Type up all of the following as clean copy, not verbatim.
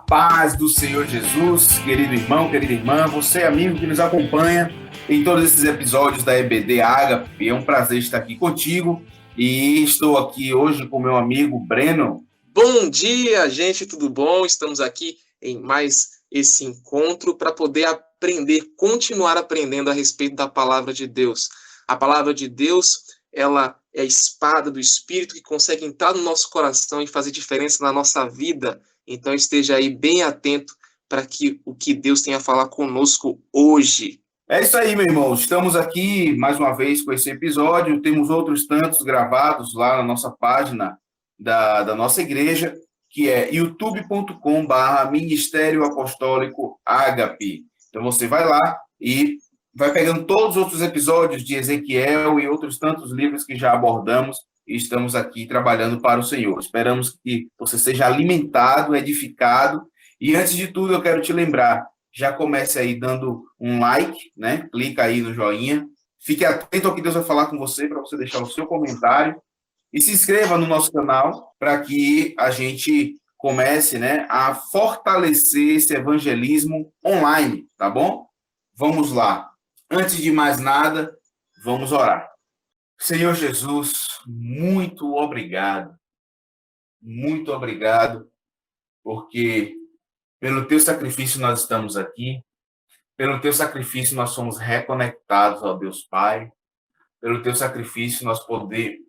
paz do Senhor Jesus, querido irmão, querida irmã, você amigo que nos acompanha em todos esses episódios da EBD Ágape. É um prazer estar aqui contigo e estou aqui hoje com meu amigo Breno. Bom dia, gente, tudo bom? Estamos aqui em mais esse encontro para poder aprender, continuar aprendendo a respeito da palavra de Deus. A palavra de Deus, ela é a espada do Espírito que consegue entrar no nosso coração e fazer diferença na nossa vida. Então esteja aí bem atento para que o que Deus tem a falar conosco hoje. É isso aí, meu irmão. Estamos aqui mais uma vez com esse episódio. Temos outros tantos gravados lá na nossa página da nossa igreja, que é youtube.com/Ministério Apostólico Ágape. Então você vai lá e vai pegando todos os outros episódios de Ezequiel e outros tantos livros que já abordamos e estamos aqui trabalhando para o Senhor. Esperamos que você seja alimentado, edificado. E antes de tudo, eu quero te lembrar, já comece aí dando um like, né? Clica aí no joinha. Fique atento ao que Deus vai falar com você, para você deixar o seu comentário. E se inscreva no nosso canal para que a gente comece, né, a fortalecer esse evangelismo online, tá bom? Vamos lá. Antes de mais nada, vamos orar. Senhor Jesus, muito obrigado, porque pelo teu sacrifício nós estamos aqui, pelo teu sacrifício nós somos reconectados ao Deus Pai, pelo teu sacrifício nós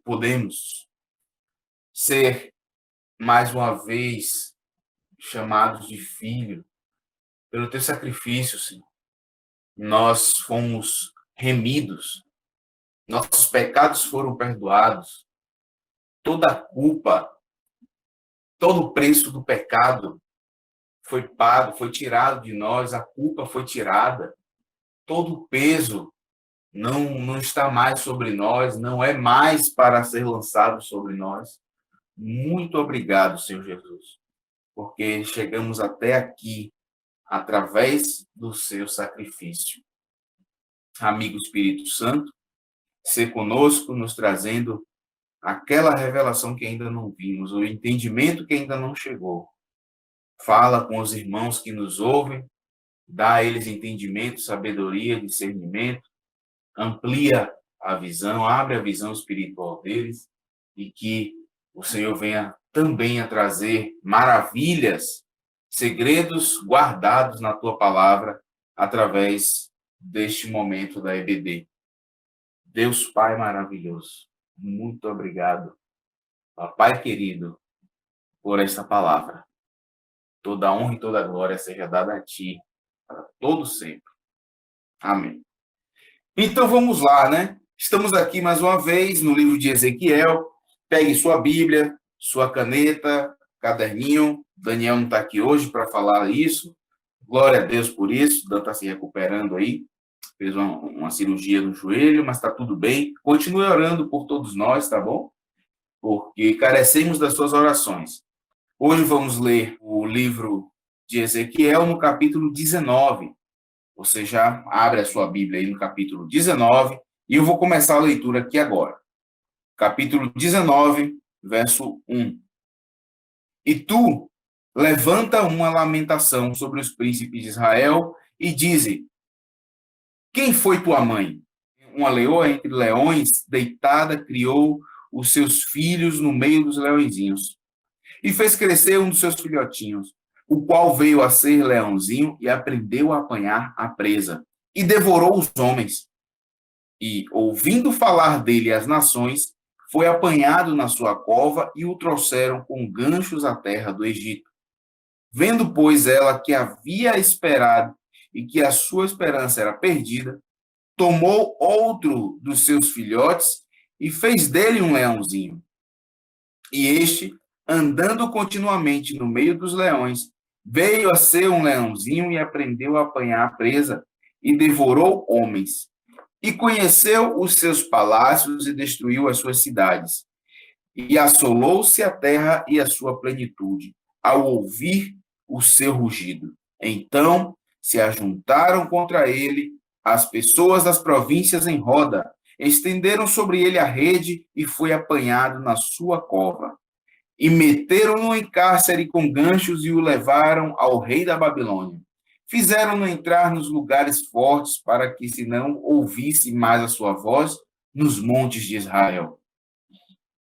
podemos ser mais uma vez chamados de filho, pelo teu sacrifício, Senhor. Nós fomos remidos, nossos pecados foram perdoados, toda a culpa, todo o preço do pecado foi pago, foi tirado de nós, a culpa foi tirada, todo o peso não está mais sobre nós, não é mais para ser lançado sobre nós. Muito obrigado, Senhor Jesus, porque chegamos até aqui através do seu sacrifício. Amigo Espírito Santo, ser conosco, nos trazendo aquela revelação que ainda não vimos, o entendimento que ainda não chegou. Fala com os irmãos que nos ouvem, dá a eles entendimento, sabedoria, discernimento, amplia a visão, abre a visão espiritual deles e que o Senhor venha também a trazer maravilhas, segredos guardados na tua palavra através deste momento da EBD. Deus Pai maravilhoso, muito obrigado, Papai querido, por esta palavra. Toda honra e toda glória seja dada a ti, para todo sempre. Amém. Então vamos lá, né? Estamos aqui mais uma vez no livro de Ezequiel. Pegue sua Bíblia, sua caneta, caderninho. Daniel não está aqui hoje para falar isso. Glória a Deus por isso. Dan está se recuperando aí. Fez uma cirurgia no joelho, mas está tudo bem. Continue orando por todos nós, tá bom? Porque carecemos das suas orações. Hoje vamos ler o livro de Ezequiel no capítulo 19. Você já abre a sua Bíblia aí no capítulo 19 e eu vou começar a leitura aqui agora. Capítulo 19, verso 1. E tu, levanta uma lamentação sobre os príncipes de Israel e dize: quem foi tua mãe? Uma leoa entre leões, deitada, criou os seus filhos no meio dos leõezinhos. E fez crescer um dos seus filhotinhos, o qual veio a ser leãozinho e aprendeu a apanhar a presa, e devorou os homens. E, ouvindo falar dele as nações, foi apanhado na sua cova e o trouxeram com ganchos à terra do Egito. Vendo, pois, ela que havia esperado e que a sua esperança era perdida, tomou outro dos seus filhotes e fez dele um leãozinho. E este, andando continuamente no meio dos leões, veio a ser um leãozinho e aprendeu a apanhar a presa e devorou homens. E conheceu os seus palácios e destruiu as suas cidades. E assolou-se a terra e a sua plenitude, ao ouvir o seu rugido. Então se ajuntaram contra ele as pessoas das províncias em roda, estenderam sobre ele a rede e foi apanhado na sua cova. e meteram-no em cárcere com ganchos e o levaram ao rei da Babilônia. Fizeram-no entrar nos lugares fortes para que se não ouvisse mais a sua voz nos montes de Israel.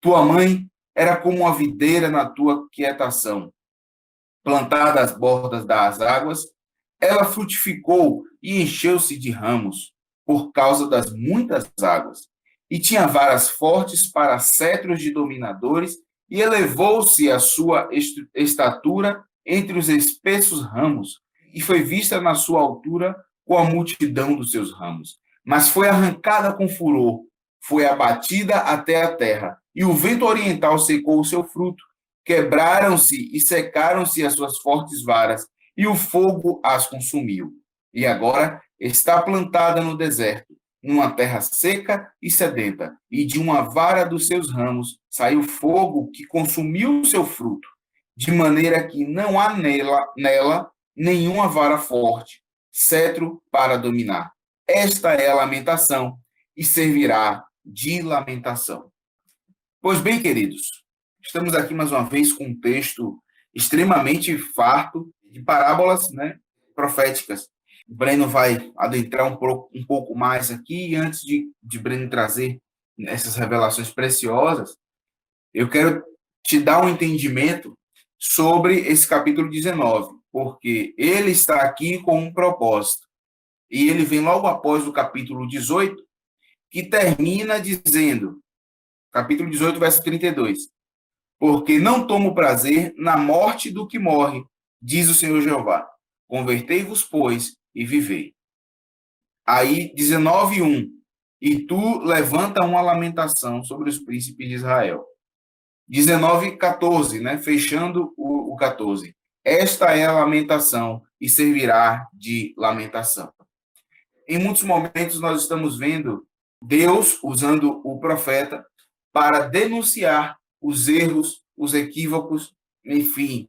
Tua mãe era como uma videira na tua quietação, plantada às bordas das águas, ela frutificou e encheu-se de ramos por causa das muitas águas. E tinha varas fortes para cetros de dominadores, e elevou-se a sua estatura entre os espessos ramos, e foi vista na sua altura com a multidão dos seus ramos. Mas foi arrancada com furor, foi abatida até a terra, e o vento oriental secou o seu fruto. Quebraram-se e secaram-se as suas fortes varas, e o fogo as consumiu. E agora está plantada no deserto, numa terra seca e sedenta, e de uma vara dos seus ramos saiu fogo que consumiu o seu fruto, de maneira que não há nela nenhuma vara forte, cetro para dominar. Esta é a lamentação, e servirá de lamentação. Pois bem, queridos, estamos aqui mais uma vez com um texto extremamente farto de parábolas, né, proféticas. O Breno vai adentrar um pouco mais aqui, e antes de Breno trazer essas revelações preciosas, eu quero te dar um entendimento sobre esse capítulo 19, porque ele está aqui com um propósito. E ele vem logo após o capítulo 18, que termina dizendo, capítulo 18, verso 32, porque não tomo prazer na morte do que morre, diz o Senhor Jeová. Convertei-vos, pois, e vivei. Aí, 19:1. E tu levanta uma lamentação sobre os príncipes de Israel. 19:14, né? Fechando o 14. Esta é a lamentação e servirá de lamentação. Em muitos momentos nós estamos vendo Deus usando o profeta para denunciar os erros, os equívocos, enfim,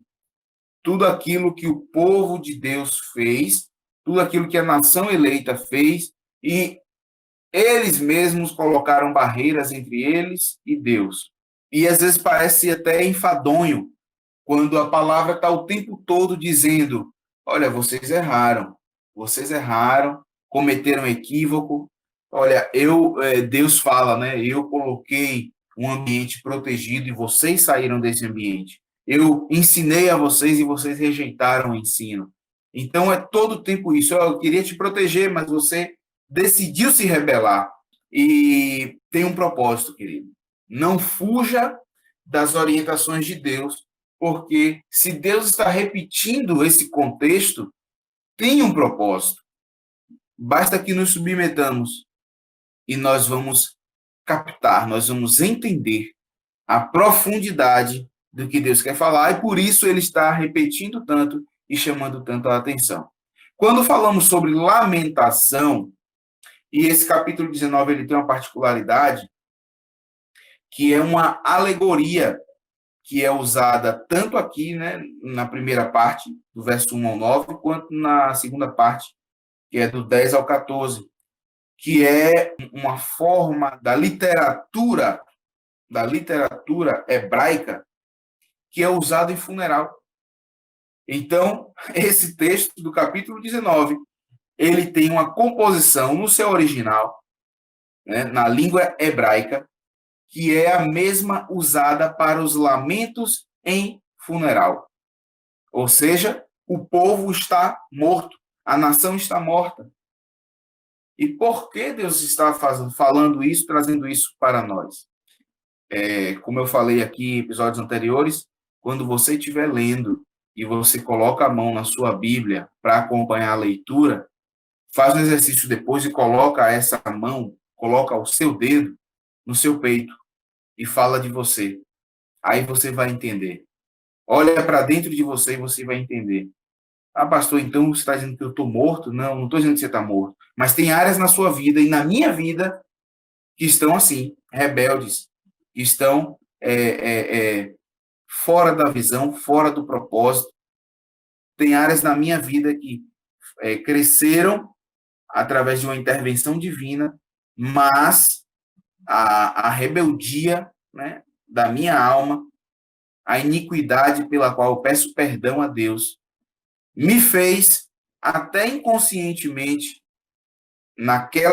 tudo aquilo que o povo de Deus fez, tudo aquilo que a nação eleita fez, e eles mesmos colocaram barreiras entre eles e Deus. E às vezes parece até enfadonho, quando a palavra está o tempo todo dizendo: olha, vocês erraram, cometeram equívoco. Olha, Deus fala, né? Eu coloquei um ambiente protegido e vocês saíram desse ambiente. Eu ensinei a vocês e vocês rejeitaram o ensino. Então é todo o tempo isso. Eu queria te proteger, mas você decidiu se rebelar. E tem um propósito, querido. Não fuja das orientações de Deus, porque se Deus está repetindo esse contexto, tem um propósito. Basta que nos submetamos e nós vamos captar, nós vamos entender a profundidade do que Deus quer falar, e por isso ele está repetindo tanto e chamando tanto a atenção. Quando falamos sobre lamentação, e esse capítulo 19 ele tem uma particularidade, que é uma alegoria que é usada tanto aqui, né, na primeira parte, do verso 1 ao 9, quanto na segunda parte, que é do 10 ao 14, que é uma forma da literatura hebraica, que é usada em funeral. Então, esse texto do capítulo 19, ele tem uma composição no seu original, né, na língua hebraica, que é a mesma usada para os lamentos em funeral. Ou seja, o povo está morto, a nação está morta. E por que Deus está falando isso, trazendo isso para nós? Como eu falei aqui em episódios anteriores, quando você estiver lendo e você coloca a mão na sua Bíblia para acompanhar a leitura, faz um exercício depois e coloca essa mão, coloca o seu dedo no seu peito e fala de você. Aí você vai entender. Olha para dentro de você e você vai entender. Ah, pastor, então você está dizendo que eu estou morto? Não, não estou dizendo que você está morto. Mas tem áreas na sua vida e na minha vida que estão assim, rebeldes, que estão fora da visão, fora do propósito. Tem áreas na minha vida que cresceram através de uma intervenção divina, mas a rebeldia, né, da minha alma a iniquidade pela qual eu peço perdão a Deus, me fez, até inconscientemente,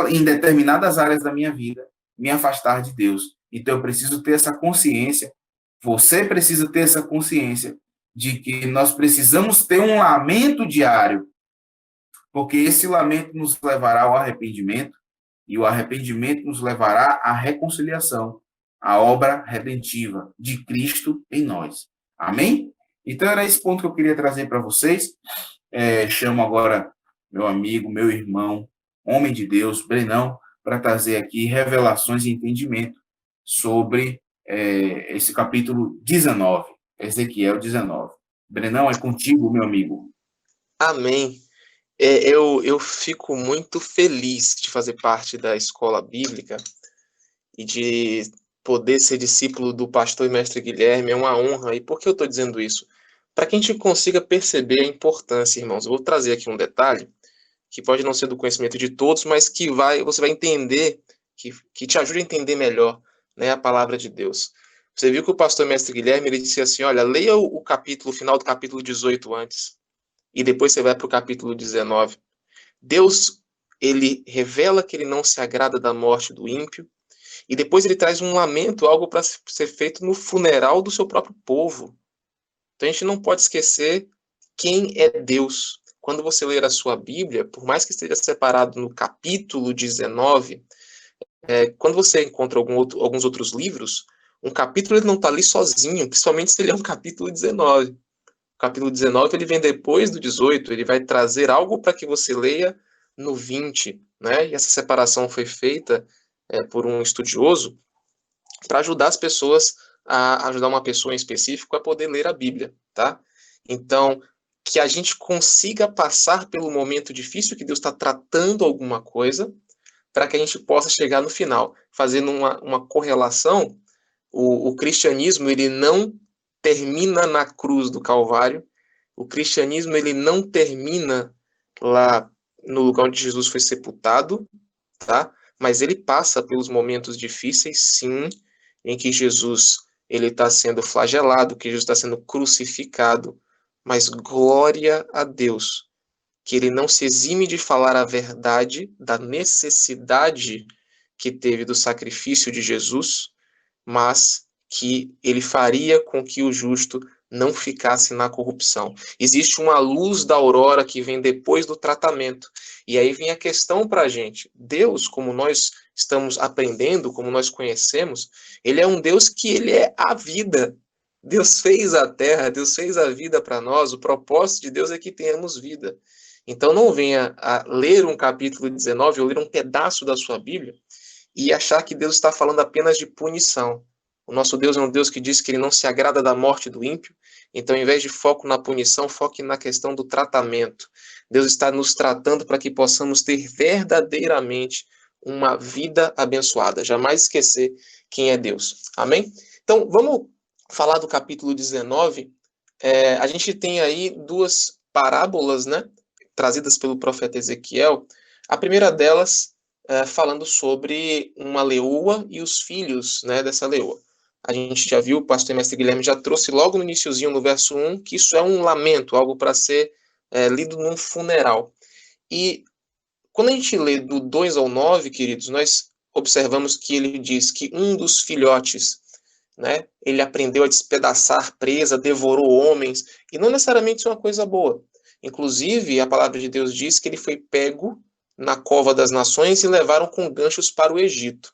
em determinadas áreas da minha vida, me afastar de Deus. Então eu preciso ter essa consciência, você precisa ter essa consciência de que nós precisamos ter um lamento diário, porque esse lamento nos levará ao arrependimento, e o arrependimento nos levará à reconciliação, à obra redentiva de Cristo em nós. Amém? Então era esse ponto que eu queria trazer para vocês. Chamo agora meu amigo, meu irmão, homem de Deus, Brenão, para trazer aqui revelações e entendimento sobre esse capítulo 19, Ezequiel 19. Brenão, é contigo, meu amigo. Amém. Eu fico muito feliz de fazer parte da escola bíblica e de poder ser discípulo do pastor e mestre Guilherme. É uma honra. E por que eu estou dizendo isso? Para que a gente consiga perceber a importância, irmãos. Eu vou trazer aqui um detalhe que pode não ser do conhecimento de todos, mas que você vai entender, que te ajuda a entender melhor, né, a palavra de Deus. Você viu que o pastor mestre Guilherme, ele disse assim, olha, leia o final do capítulo 18 antes, e depois você vai para o capítulo 19. Deus, ele revela que ele não se agrada da morte do ímpio, e depois ele traz um lamento, algo para ser feito no funeral do seu próprio povo. Então a gente não pode esquecer quem é Deus. Quando você ler a sua Bíblia, por mais que esteja separado no capítulo 19, quando você encontra alguns outros livros, um capítulo ele não está ali sozinho, principalmente se ele é um capítulo 19. O capítulo 19 ele vem depois do 18, ele vai trazer algo para que você leia no 20, né? E essa separação foi feita por um estudioso para ajudar as pessoas a ajudar uma pessoa em específico a poder ler a Bíblia, tá? Então, que a gente consiga passar pelo momento difícil que Deus está tratando alguma coisa, para que a gente possa chegar no final, fazendo uma correlação. O cristianismo ele não termina na cruz do Calvário, o cristianismo ele não termina lá no lugar onde Jesus foi sepultado, tá? Mas ele passa pelos momentos difíceis, sim, em que Jesus ele está sendo flagelado, que Jesus está sendo crucificado, mas glória a Deus, que ele não se exime de falar a verdade da necessidade que teve do sacrifício de Jesus, mas que ele faria com que o justo não ficasse na corrupção. Existe uma luz da aurora que vem depois do tratamento. E aí vem a questão para a gente. Deus, como nós estamos aprendendo, como nós conhecemos, ele é um Deus que ele é a vida. Deus fez a terra, Deus fez a vida para nós. O propósito de Deus é que tenhamos vida. Então não venha a ler um capítulo 19 ou ler um pedaço da sua Bíblia e achar que Deus está falando apenas de punição. O nosso Deus é um Deus que diz que ele não se agrada da morte do ímpio, então, ao invés de foco na punição, foque na questão do tratamento. Deus está nos tratando para que possamos ter verdadeiramente uma vida abençoada. Jamais esquecer quem é Deus. Amém? Então, vamos falar do capítulo 19. A gente tem aí duas parábolas, né, trazidas pelo profeta Ezequiel. A primeira delas falando sobre uma leoa e os filhos, né, dessa leoa. A gente já viu, o pastor mestre Guilherme já trouxe logo no iniciozinho, no verso 1, que isso é um lamento, algo para ser lido num funeral. E quando a gente lê do 2 ao 9, queridos, nós observamos que ele diz que um dos filhotes, né, ele aprendeu a despedaçar presa, devorou homens, e não necessariamente isso é uma coisa boa. Inclusive, a palavra de Deus diz que ele foi pego na cova das nações e levaram com ganchos para o Egito.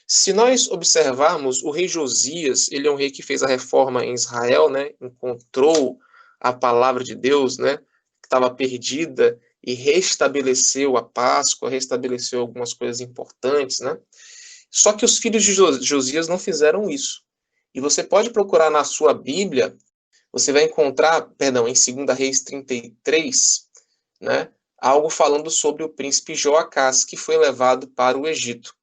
Se nós observarmos, o rei Josias, ele é um rei que fez a reforma em Israel, né? Encontrou a palavra de Deus, né? Que estava perdida e restabeleceu a Páscoa, restabeleceu algumas coisas importantes, né? Só que os filhos de Josias não fizeram isso. E você pode procurar na sua Bíblia, você vai encontrar, perdão, em 2 Reis 33, né? Algo falando sobre o príncipe Joacás, que foi levado para o Egito.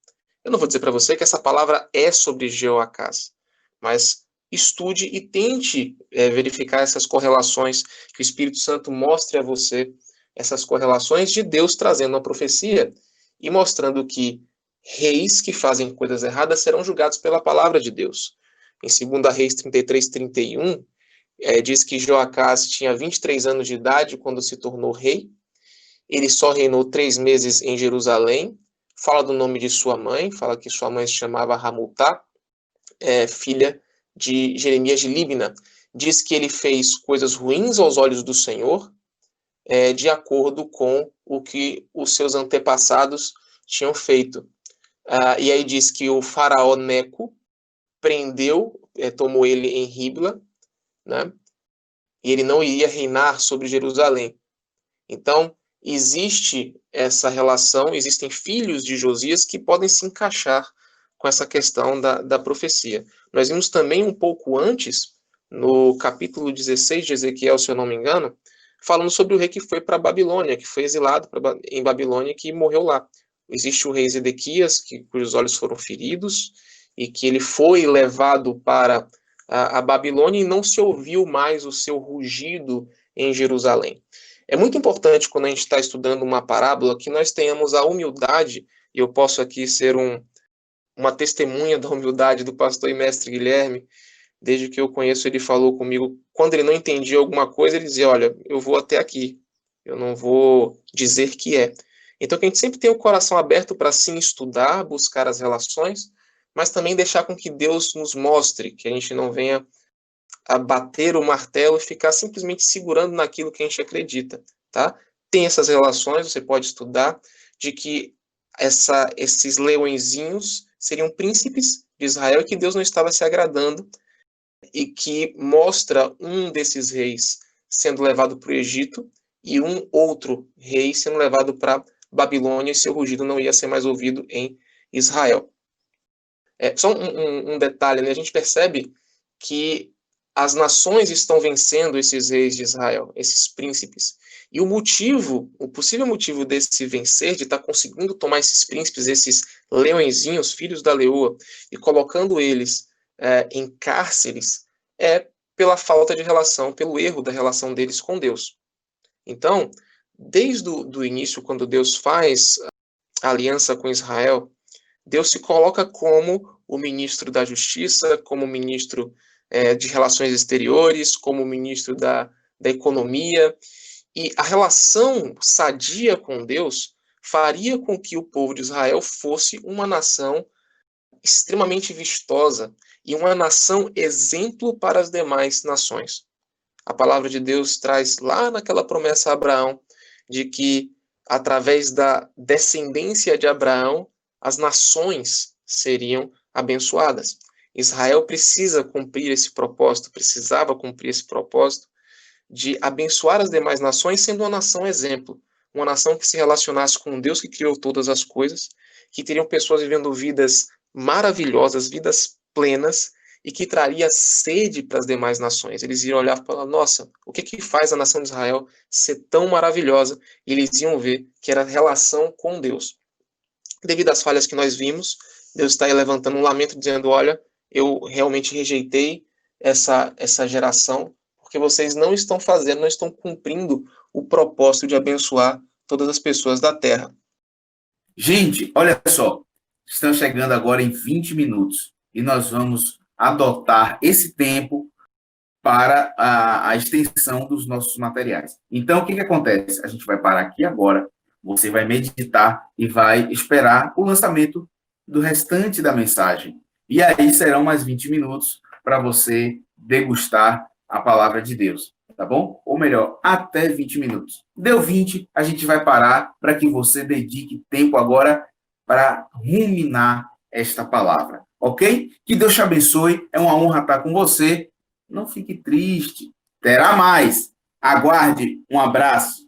Eu não vou dizer para você que essa palavra é sobre Jeoacás, mas estude e tente verificar essas correlações, que o Espírito Santo mostre a você essas correlações de Deus trazendo uma profecia e mostrando que reis que fazem coisas erradas serão julgados pela palavra de Deus. Em 2 Reis 33, 31, diz que Joacás tinha 23 anos de idade quando se tornou rei. Ele só reinou 3 meses em Jerusalém. Fala do nome de sua mãe, fala que sua mãe se chamava Hamutá, filha de Jeremias de Líbna. Diz que ele fez coisas ruins aos olhos do Senhor, de acordo com o que os seus antepassados tinham feito. E aí diz que o faraó Neco prendeu, tomou ele em Ribla, né? E ele não iria reinar sobre Jerusalém. Então, existe essa relação, existem filhos de Josias que podem se encaixar com essa questão da profecia. Nós vimos também um pouco antes, no capítulo 16 de Ezequiel, se eu não me engano, falando sobre o rei que foi para a Babilônia, que foi exilado em Babilônia e que morreu lá. Existe o rei Zedequias, cujos olhos foram feridos, e que ele foi levado para a Babilônia e não se ouviu mais o seu rugido em Jerusalém. É muito importante, quando a gente está estudando uma parábola, que nós tenhamos a humildade, e eu posso aqui ser uma testemunha da humildade do pastor e mestre Guilherme. Desde que eu conheço, ele falou comigo, quando ele não entendia alguma coisa, ele dizia, olha, eu vou até aqui, eu não vou dizer que é. Então, que a gente sempre tenha o coração aberto para sim estudar, buscar as relações, mas também deixar com que Deus nos mostre, que a gente não venha a bater o martelo e ficar simplesmente segurando naquilo que a gente acredita, tá? Tem essas relações, você pode estudar, de que esses leõezinhos seriam príncipes de Israel e que Deus não estava se agradando, e que mostra um desses reis sendo levado para o Egito e um outro rei sendo levado para Babilônia, e seu rugido não ia ser mais ouvido em Israel. Só um detalhe, né? A gente percebe que as nações estão vencendo esses reis de Israel, esses príncipes. E o possível motivo desse vencer, de estar conseguindo tomar esses príncipes, esses leõezinhos, filhos da leoa, e colocando eles em cárceres, é pela falta de relação, pelo erro da relação deles com Deus. Então, desde o início, quando Deus faz a aliança com Israel, Deus se coloca como o ministro da justiça, como o ministro de relações exteriores, como o ministro da economia, e a relação sadia com Deus faria com que o povo de Israel fosse uma nação extremamente vistosa e uma nação exemplo para as demais nações. A palavra de Deus traz lá naquela promessa a Abraão de que, através da descendência de Abraão, as nações seriam abençoadas. Israel precisava cumprir esse propósito de abençoar as demais nações, sendo uma nação exemplo, uma nação que se relacionasse com Deus que criou todas as coisas, que teriam pessoas vivendo vidas maravilhosas, vidas plenas, e que traria sede para as demais nações. Eles iriam olhar e falar, nossa, o que faz a nação de Israel ser tão maravilhosa? E eles iam ver que era a relação com Deus. Devido às falhas que nós vimos, Deus está aí levantando um lamento, dizendo, olha, eu realmente rejeitei essa geração, porque vocês não estão cumprindo o propósito de abençoar todas as pessoas da terra. Gente, olha só, estamos chegando agora em 20 minutos e nós vamos adotar esse tempo para a extensão dos nossos materiais. Então, o que acontece? A gente vai parar aqui agora, você vai meditar e vai esperar o lançamento do restante da mensagem. E aí serão mais 20 minutos para você degustar a palavra de Deus, tá bom? Ou melhor, até 20 minutos. Deu 20, a gente vai parar para que você dedique tempo agora para ruminar esta palavra, ok? Que Deus te abençoe, é uma honra estar com você. Não fique triste, terá mais. Aguarde, um abraço.